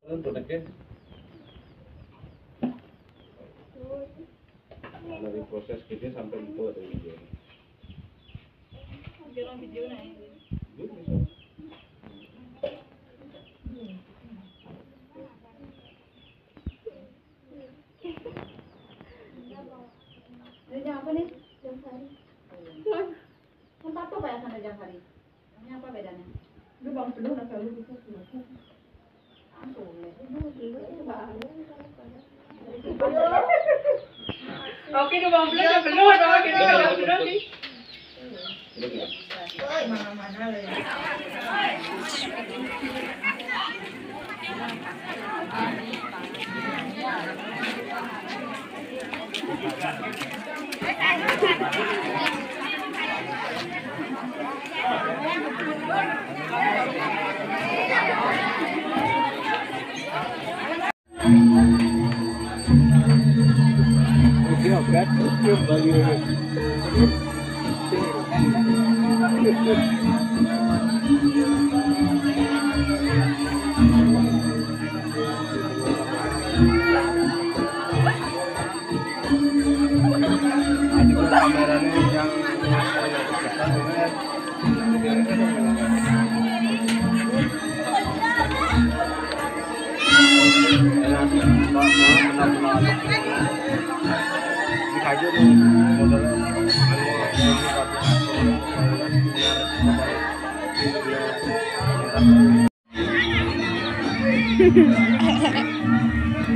Untuk neknya dari proses gitu sampai itu ada video. Video nih. Ini apa nih? Jam sari. Tempat apa ya sana jam sari? Ini apa bedanya? Lu bang penuh nak kalau bisa sih. Oke, ke bang penuh sama kita kalau penuh sih. Mana-mana lah.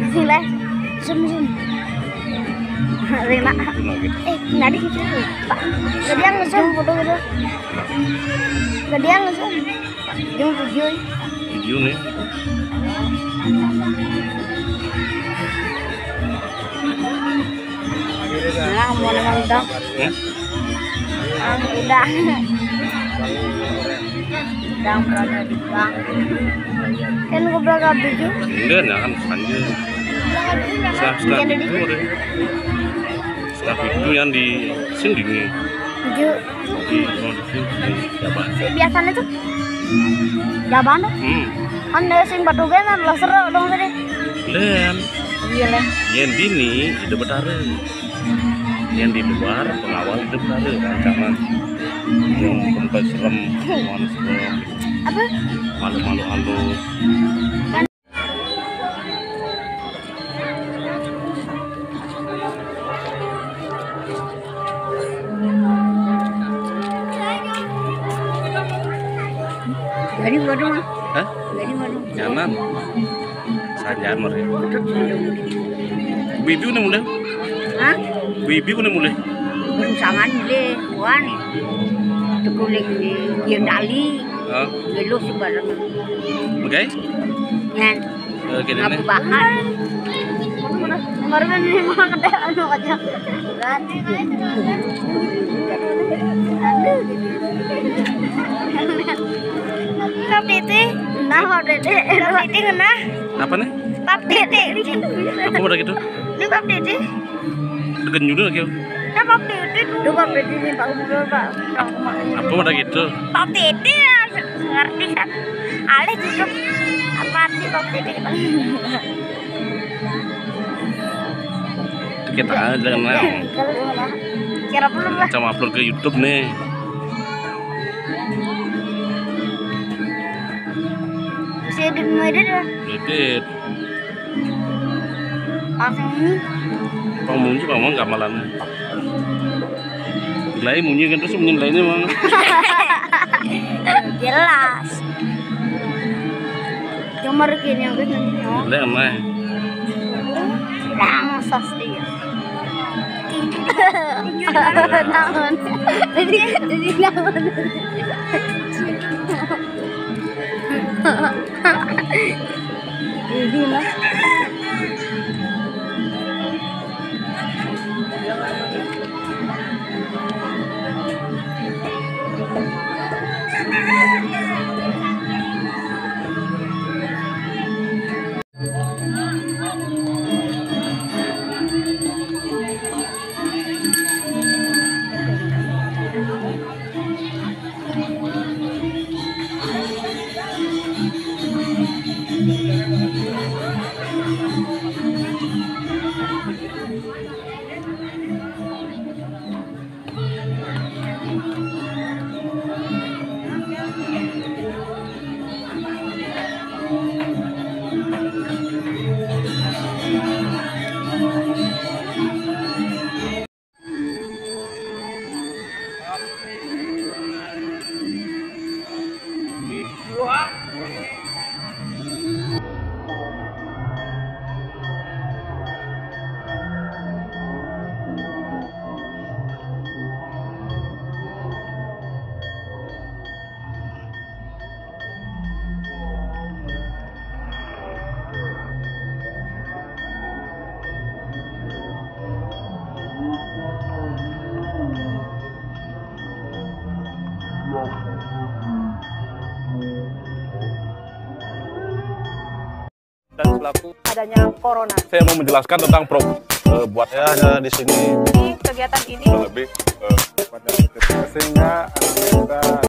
Bismillah, zoom. Rena, nadi gitu, Pak. Jadi yang ngezoom foto gitu. Jadi yang ngezoom, yang video. Video nih. Nah, mau nonton. Udah. Sedang berada di bank. Kan gue belakang video. Enggak, kan lanjut. Setelah itu yang di sini nih. Video. Di sini Jaban. Biasanya tuh. Jaban tuh. Kan sing batuga kan laser dong tadi. Len. Iya len. Yang dini itu betara. Yang di luar pengawal itu betara rancangan. Yang tempat serem, malu Apa? Malu-malu halus. Jadi baru mah. Hah? Jadi baru. Nyaman. Sanjaan mereka. Bibi udah mulai. Hah? Bibi udah mulai. Belum sangan mulai. Wah nih. Tukulik di yang dali. Oh. Gelo sih bareng. Oke. Yan. Oke deh. Ngapu bahan. Kemarin ini mah ada anu aja. Berarti Pap Titi, nah Pap Titi, Pap Titi kena. Apa nih? Pap Titi. Apa udah gitu? Ini Pap Titi. Degen juga lagi. Nah Pap Titi. Itu Pap Titi nih Pak Gubernur Pak. Apa udah gitu? Pap Titi ngerti kan? Alih tutup apa arti Pap Titi? Kita aja kenal. Kira belum lah. Sama upload ke YouTube nih. Masih edit edit ya? Edit. Langsung ini. Munyi kamu nggak malam. Lain munyi kan terus munyi lainnya mang. Jelas. Cuma begini yang gitu. Lain mah. Langsung sih. Naon. Jadi naon. Jadi lah. Dan selaku adanya corona. Saya mau menjelaskan tentang buat Saya ada di sini Ini kegiatan ini lebih pada sehingga anak kita